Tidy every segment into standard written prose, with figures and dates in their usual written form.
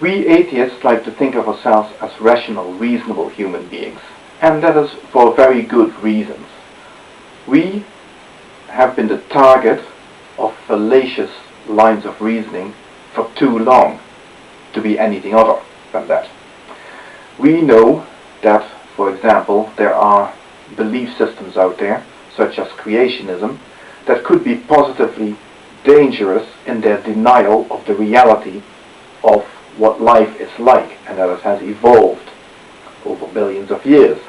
We atheists like to think of ourselves as rational, reasonable human beings, and that is for very good reasons. We have been the target of fallacious lines of reasoning for too long to be anything other than that. We know that, for example, there are belief systems out there, such as creationism, that could be positively dangerous in their denial of the reality of what life is like, and that it has evolved over billions of years.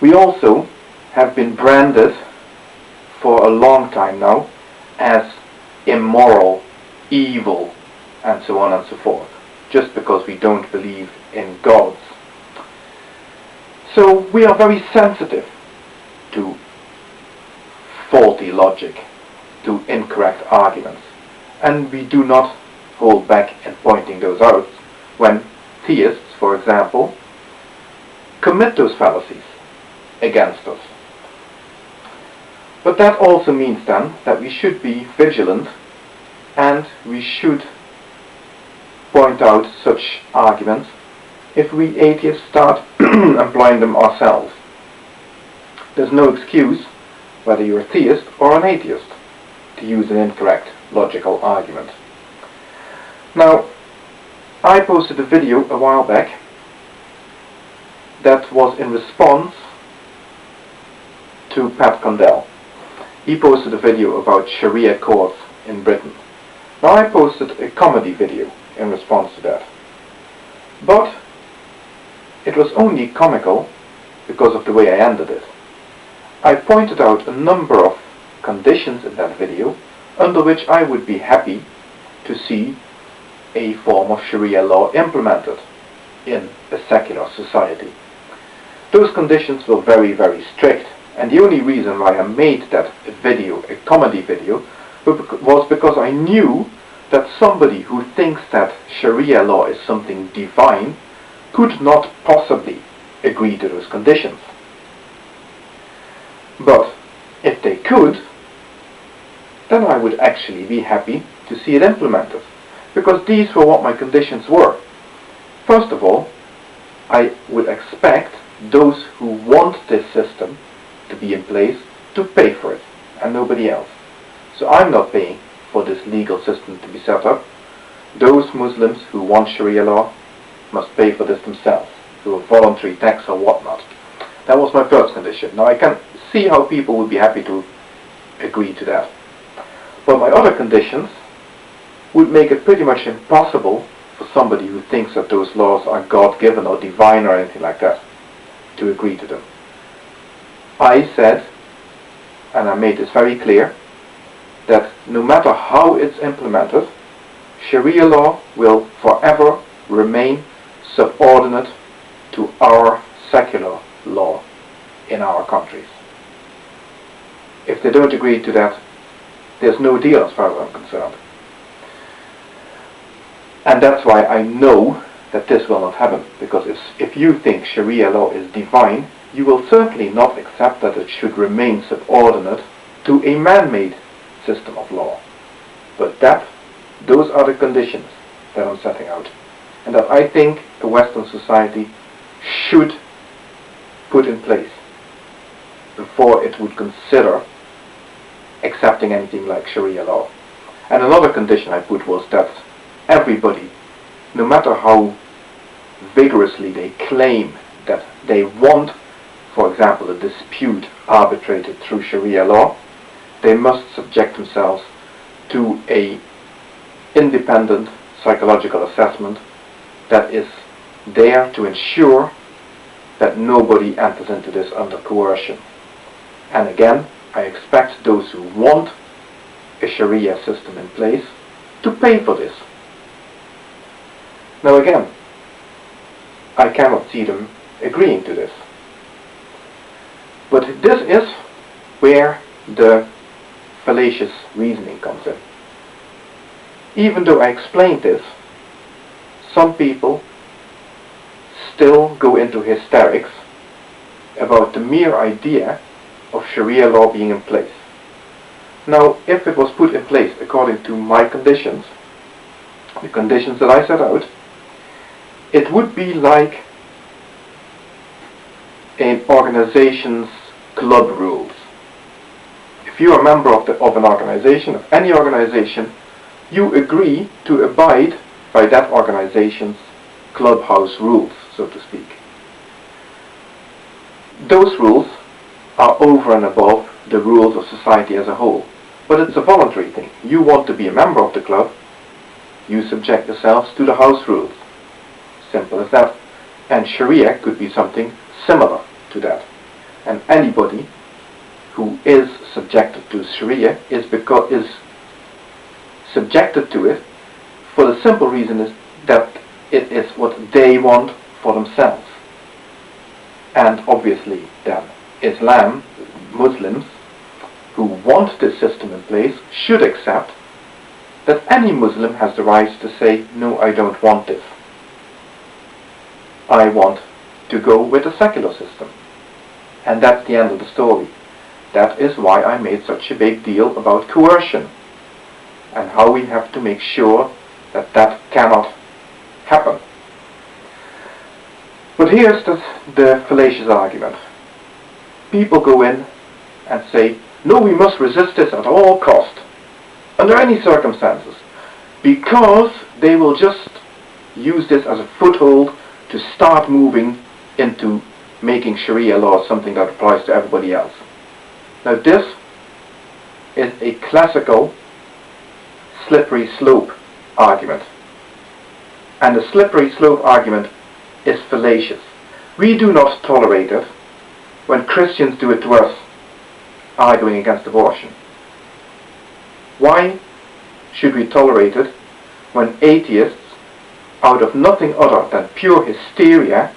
We also have been branded for a long time now as immoral, evil, and so on and so forth, just because we don't believe in gods. So we are very sensitive to faulty logic, to incorrect arguments, and we do not hold back in pointing those out when theists, for example, commit those fallacies against us. But that also means then that we should be vigilant and we should point out such arguments if we atheists start employing them ourselves. There's no excuse, whether you're a theist or an atheist, to use an incorrect logical argument. Now, I posted a video a while back that was in response to Pat Condell. He posted a video about Sharia courts in Britain. Now I posted a comedy video in response to that. But it was only comical because of the way I ended it. I pointed out a number of conditions in that video under which I would be happy to see a form of Sharia law implemented in a secular society. Those conditions were very, very strict, and the only reason why I made that video, a comedy video, was because I knew that somebody who thinks that Sharia law is something divine could not possibly agree to those conditions. But if they could, then I would actually be happy to see it implemented, because these were what my conditions were. First of all, I would expect those who want this system to be in place to pay for it, and nobody else. So I'm not paying for this legal system to be set up. Those Muslims who want Sharia law must pay for this themselves, through a voluntary tax or whatnot. That was my first condition. Now I can see how people would be happy to agree to that. But my other conditions would make it pretty much impossible for somebody who thinks that those laws are God-given or divine or anything like that to agree to them. I said, and I made this very clear, that no matter how it's implemented, Sharia law will forever remain subordinate to our secular law in our countries. If they don't agree to that, there's no deal as far as I'm concerned. And that's why I know that this will not happen, because if you think Sharia law is divine, you will certainly not accept that it should remain subordinate to a man-made system of law. But those are the conditions that I'm setting out, and that I think a Western society should put in place before it would consider accepting anything like Sharia law. And another condition I put was that everybody, no matter how vigorously they claim that they want, for example, a dispute arbitrated through Sharia law, they must subject themselves to an independent psychological assessment that is there to ensure that nobody enters into this under coercion. And again, I expect those who want a Sharia system in place to pay for this. Now again, I cannot see them agreeing to this. But this is where the fallacious reasoning comes in. Even though I explained this, some people still go into hysterics about the mere idea of Sharia law being in place. Now, if it was put in place according to my conditions, the conditions that I set out, it would be like an organization's club rules. If you are a member of an organization, of any organization, you agree to abide by that organization's clubhouse rules, so to speak. Those rules are over and above the rules of society as a whole. But it's a voluntary thing. You want to be a member of the club, you subject yourselves to the house rules. Simple as that. And Sharia could be something similar to that. And anybody who is subjected to Sharia is subjected to it for the simple reason is that it is what they want for themselves. And obviously then Islam, Muslims who want this system in place should accept that any Muslim has the right to say, no, I don't want this. I want to go with a secular system. And that's the end of the story. That is why I made such a big deal about coercion and how we have to make sure that that cannot happen. But here's the fallacious argument. People go in and say, no, we must resist this at all cost, under any circumstances, because they will just use this as a foothold to start moving into making Sharia law something that applies to everybody else. Now this is a classical slippery slope argument. And the slippery slope argument is fallacious. We do not tolerate it when Christians do it to us, arguing against abortion. Why should we tolerate it when atheists, out of nothing other than pure hysteria,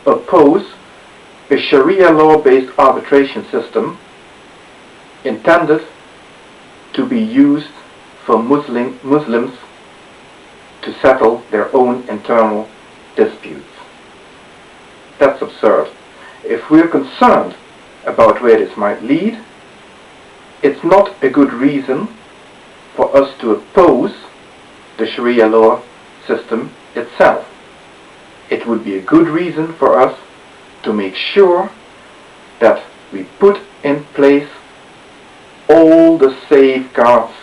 oppose a Sharia law-based arbitration system intended to be used for Muslims to settle their own internal disputes? That's absurd. If we're concerned about where this might lead, it's not a good reason for us to oppose the Sharia law system itself. It would be a good reason for us to make sure that we put in place all the safeguards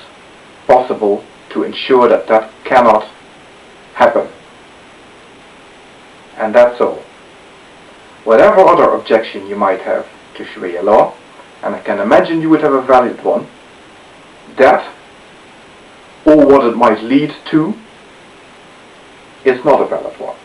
possible to ensure that that cannot happen. And that's all. Whatever other objection you might have to Sharia law, and I can imagine you would have a valid one, that, or what it might lead to, is not a valid one.